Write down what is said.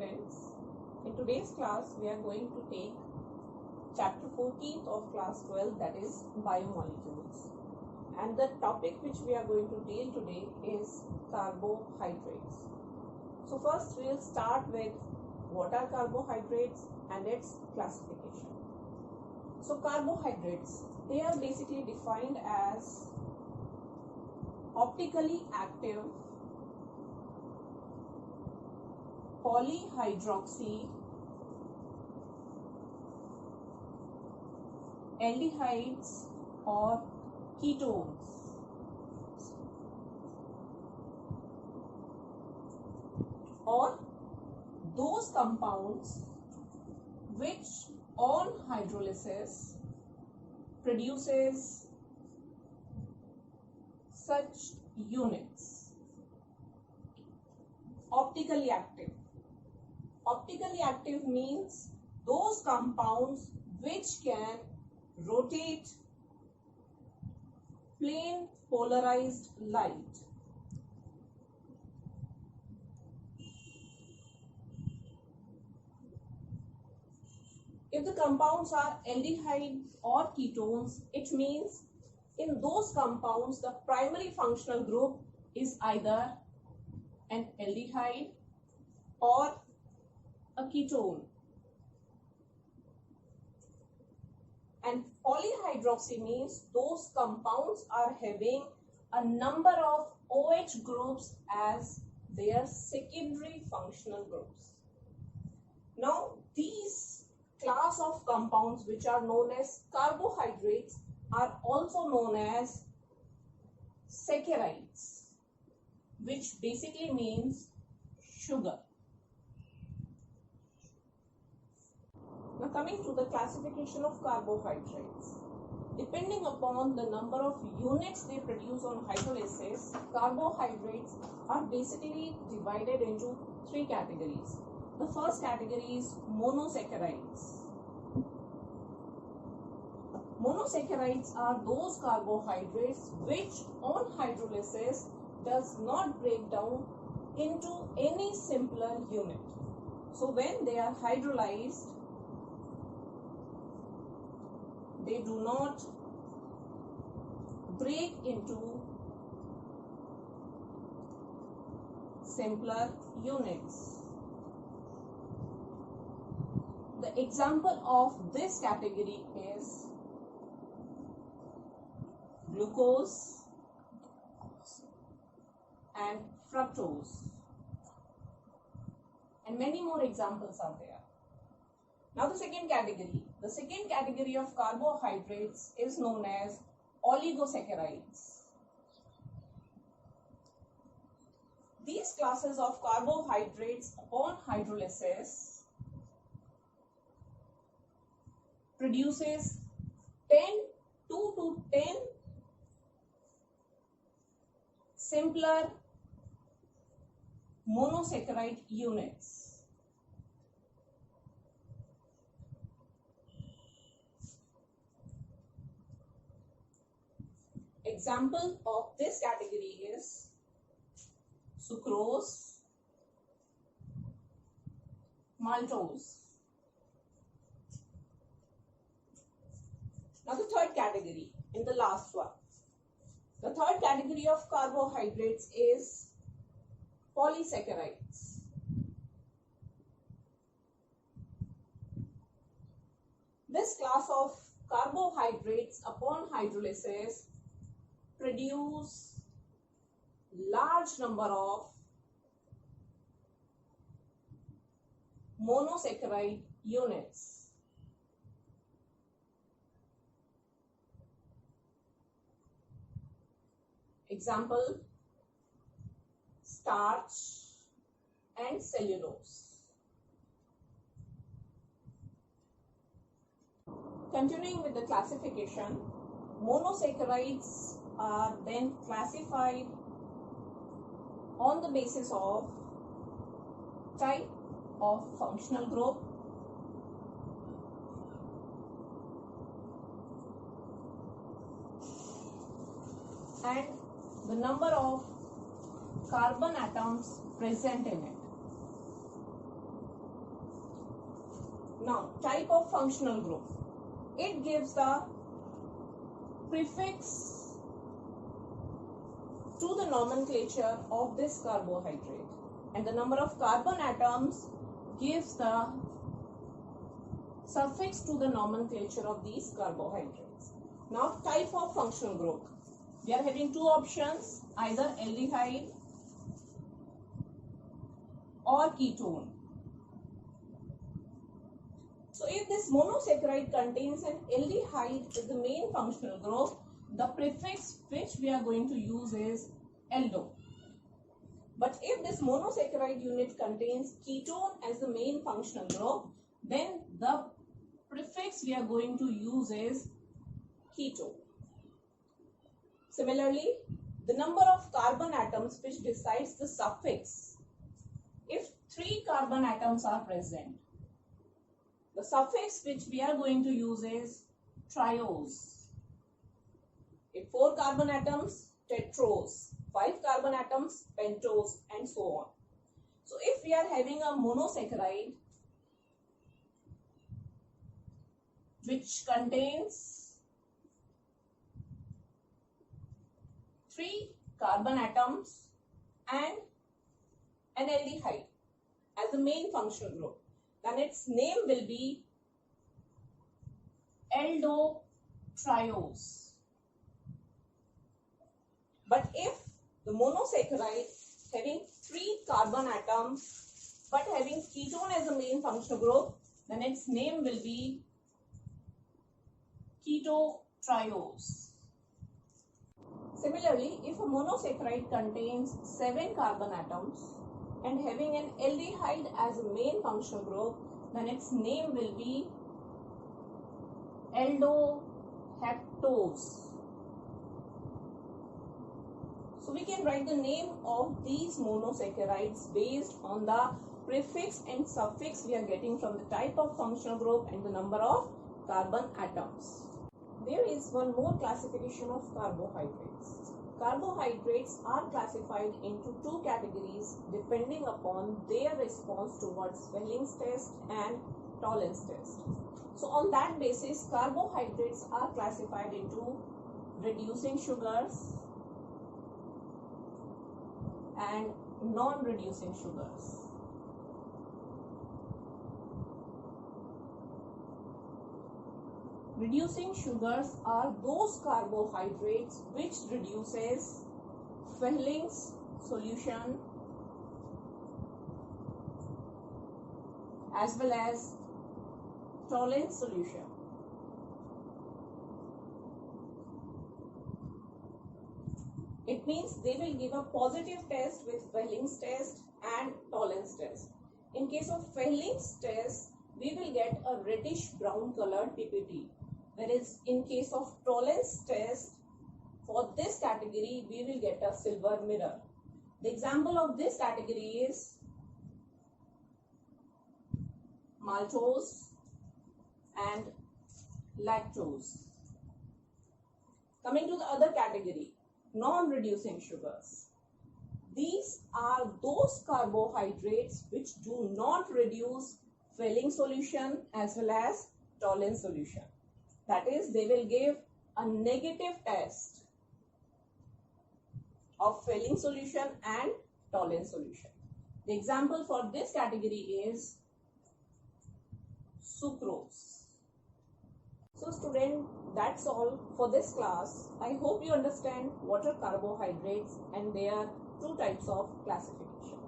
students. In today's class, we are going to take chapter 14th of class 12, that is biomolecules. And the topic which we are going to deal today is carbohydrates. So first we will start with what are carbohydrates and its classification. So carbohydrates, they are basically defined as optically active polyhydroxy aldehydes or ketones or those compounds which on hydrolysis produces such units. Optically active. Optically active means those compounds which can rotate plane polarized light. If the compounds are aldehyde or ketones, it means in those compounds the primary functional group is either an aldehyde or a ketone. And polyhydroxy means those compounds are having a number of OH groups as their secondary functional groups. Now these class of compounds which are known as carbohydrates are also known as saccharides, which basically means sugar. Now coming to the classification of carbohydrates. Depending upon the number of units they produce on hydrolysis, carbohydrates are basically divided into three categories. The first category is monosaccharides. Monosaccharides are those carbohydrates which on hydrolysis does not break down into any simpler unit. So when they are hydrolyzed, they do not break into simpler units. The example of this category is glucose and fructose, and many more examples are there. Now the second category of carbohydrates is known as oligosaccharides. These classes of carbohydrates upon hydrolysis produces 2 to 10 simpler monosaccharide units. Example of this category is sucrose, maltose. Now the third category, in the last one. The third category of carbohydrates is polysaccharides. This class of carbohydrates upon hydrolysis produce large number of monosaccharide units. Example, starch and cellulose. Continuing with the classification, monosaccharides are then classified on the basis of type of functional group, and the number of carbon atoms present in it. Now, type of functional group. It gives the prefix to the nomenclature of this carbohydrate, and the number of carbon atoms gives the suffix to the nomenclature of these carbohydrates. Now, type of functional group. We are having two options, either aldehyde or ketone. So, if this monosaccharide contains an aldehyde as the main functional group, the prefix which we are going to use is aldo. But if this monosaccharide unit contains ketone as the main functional group, then the prefix we are going to use is keto. Similarly, the number of carbon atoms which decides the suffix. If 3 carbon atoms are present, the suffix which we are going to use is triose. If 4 carbon atoms, tetrose. 5 carbon atoms, pentose, and so on. So, if we are having a monosaccharide which contains 3 carbon atoms and an aldehyde as the main functional group, then its name will be aldotriose. But if the monosaccharide having 3 carbon atoms but having ketone as the main functional group, then its name will be ketotriose. Similarly, if a monosaccharide contains 7 carbon atoms and having an aldehyde as a main functional group, then its name will be aldoheptose. So we can write the name of these monosaccharides based on the prefix and suffix we are getting from the type of functional group and the number of carbon atoms. There is one more classification of carbohydrates. Carbohydrates are classified into 2 categories depending upon their response towards Swelling's test and Tollens test. So on that basis, carbohydrates are classified into reducing sugars and non-reducing sugars. Reducing sugars are those carbohydrates which reduces Swelling's solution as well as Tollens solution. It means they will give a positive test with Swelling's test and Tollens test. In case of Swelling's test, we will get a reddish brown colored PPT. Whereas in case of Tollens test, for this category, we will get a silver mirror. The example of this category is maltose and lactose. Coming to the other category, non-reducing sugars. These are those carbohydrates which do not reduce Swelling solution as well as Tollens solution. That is, they will give a negative test of Swelling solution and Tollens solution. The example for this category is sucrose. So student, that's all for this class. I hope you understand what are carbohydrates and their 2 types of classification.